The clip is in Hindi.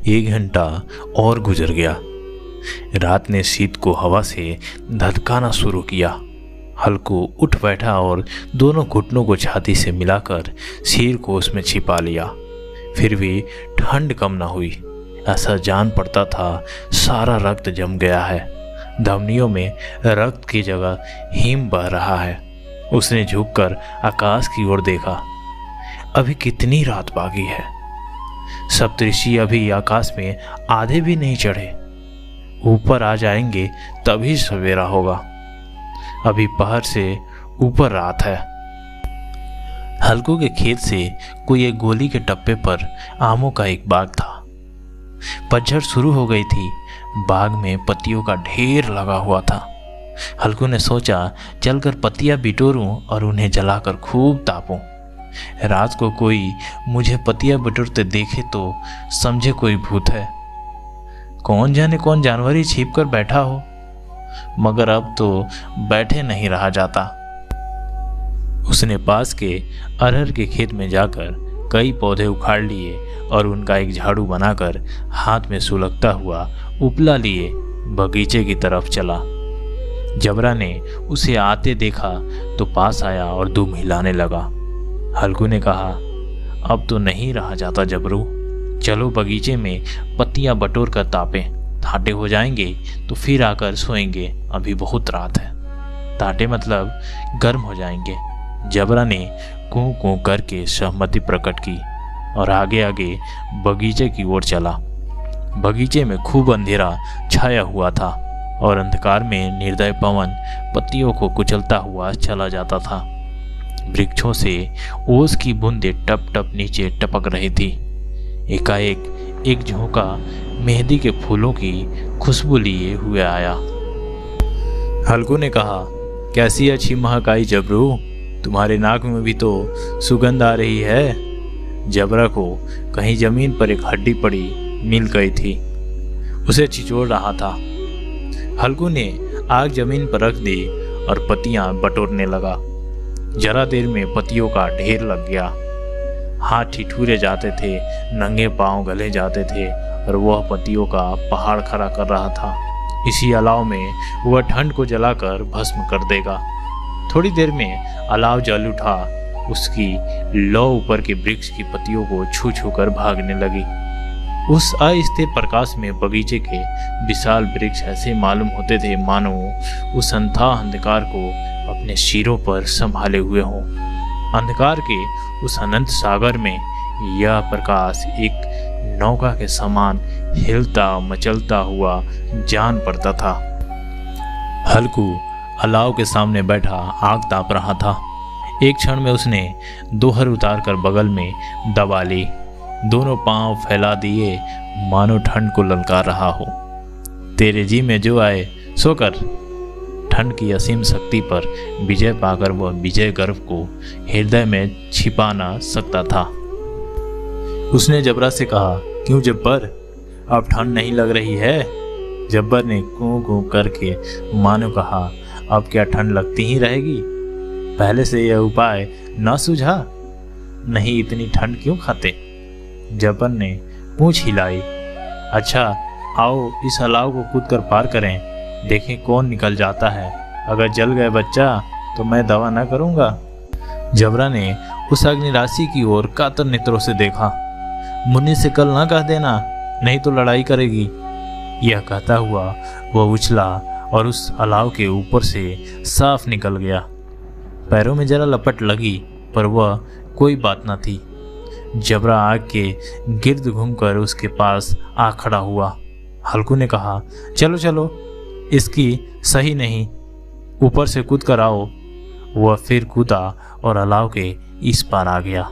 1 घंटा और गुजर गया। रात ने शीत को हवा से धधकाना शुरू किया। हल्कू उठ बैठा और दोनों घुटनों को छाती से मिलाकर सिर को उसमें छिपा लिया। फिर भी ठंड कम न हुई। ऐसा जान पड़ता था सारा रक्त जम गया है, धमनियों में रक्त की जगह हिम बह रहा है। उसने झुककर आकाश की ओर देखा। अभी कितनी रात बाकी है। सप्तऋषि अभी आकाश में आधे भी नहीं चढ़े। ऊपर आ जाएंगे तभी सवेरा होगा। अभी पहर से ऊपर रात है। हल्कू के खेत से कोई एक गोली के टप्पे पर आमों का एक बाग था। पतझड़ शुरू हो गई थी। बाग में पत्तियों का ढेर लगा हुआ था। हल्कू ने सोचा चलकर पत्तियां बिटोरूं और उन्हें जलाकर खूब तापूं। रात को कोई मुझे पत्तियां बिटोरते देखे तो समझे कोई भूत है। कौन जाने कौन जानवर ही छिप कर बैठा हो। मगर अब तो बैठे नहीं रहा जाता। उसने पास के अरहर के खेत में जाकर कई पौधे उखाड़ लिए और उनका एक झाड़ू बनाकर हाथ में सुलगता हुआ उपला लिए बगीचे की तरफ चला। जबरा ने उसे आते देखा तो पास आया और दुम हिलाने लगा। हल्कू ने कहा, अब तो नहीं रहा जाता जबरू, चलो बगीचे में पत्तियां बटोर कर तापें। ताटे हो जाएंगे तो फिर आकर सोएंगे, अभी बहुत रात है। ताटे मतलब गर्म हो जाएंगे। जबरा ने कूं कूं करके सहमति प्रकट की और आगे आगे बगीचे की ओर चला। बगीचे में खूब अंधेरा छाया हुआ था और अंधकार में निर्दय पवन पत्तियों को कुचलता हुआ चला जाता था। वृक्षों से ओस की बूंदें टप टप नीचे टपक रही थी। एकाएक एक झोंका मेहंदी के फूलों की खुशबू लिए हुए आया। हल्कू ने कहा, कैसी अच्छी महक आई जबरू, तुम्हारे नाक में भी तो सुगंध आ रही है। जबरा को कहीं जमीन पर एक हड्डी पड़ी मिल गई थी, उसे छिचोड़ रहा था। हल्कू ने आग जमीन पर रख दी और पत्तियां बटोरने लगा। जरा देर में पत्तियों का ढेर लग गया। हाथ ठिठुरे जाते थे, नंगे पांव गले जाते थे और वह पत्तियों का पहाड़ खड़ा कर रहा था। इसी अलाव में वह ठंड को जलाकर भस्म कर देगा। थोड़ी देर में अलाव जल उठा। उसकी लौ ऊपर के वृक्ष की पत्तियों को छू छू कर भागने लगी। उस अस्थिर प्रकाश में बगीचे के विशाल वृक्ष ऐसे मालूम होते थे मानो उस अथाह अंधकार को अपने सिरों पर संभाले हुए हों। अंधकार के उस अनंत सागर में यह प्रकाश एक नौका के समान हिलता मचलता हुआ जान पड़ता था। हल्कू अलाव के सामने बैठा आग ताप रहा था। एक क्षण में उसने दोहर उतारकर बगल में दबा ली। दोनों पांव फैला दिए मानो ठंड को ललकार रहा हो। तेरे जी में जो आए सो कर। ठंड की असीम शक्ति पर विजय पाकर वह विजय गर्व को हृदय में छिपा ना सकता था। उसने जबरा से कहा, क्यों जब्बर, अब ठंड नहीं लग रही है? जब्बर ने कूं कूं करके मानो कहा, अब क्या ठंड लगती ही रहेगी? पहले से यह उपाय न सूझा? नहीं इतनी ठंड क्यों खाते? जब्बर ने पूंछ हिलाई। अच्छा आओ इस अलाव को कूद कर पार करें, देखें कौन निकल जाता है। अगर जल गए बच्चा तो मैं दवा न करूंगा। जबरा ने उस अग्निराशि की ओर कातर नेत्रों से देखा। मुन्नी से कल ना कह देना, नहीं तो लड़ाई करेगी। यह कहता हुआ वह उछला और उस अलाव के ऊपर से साफ निकल गया। पैरों में जरा लपट लगी पर वह कोई बात न थी। जबरा आग के गिर्द घूमकर उसके पास आ खड़ा हुआ। हल्कू ने कहा, चलो चलो, इसकी सही नहीं, ऊपर से कूद कर आओ। वह फिर कूदा और अलाव के इस पार आ गया।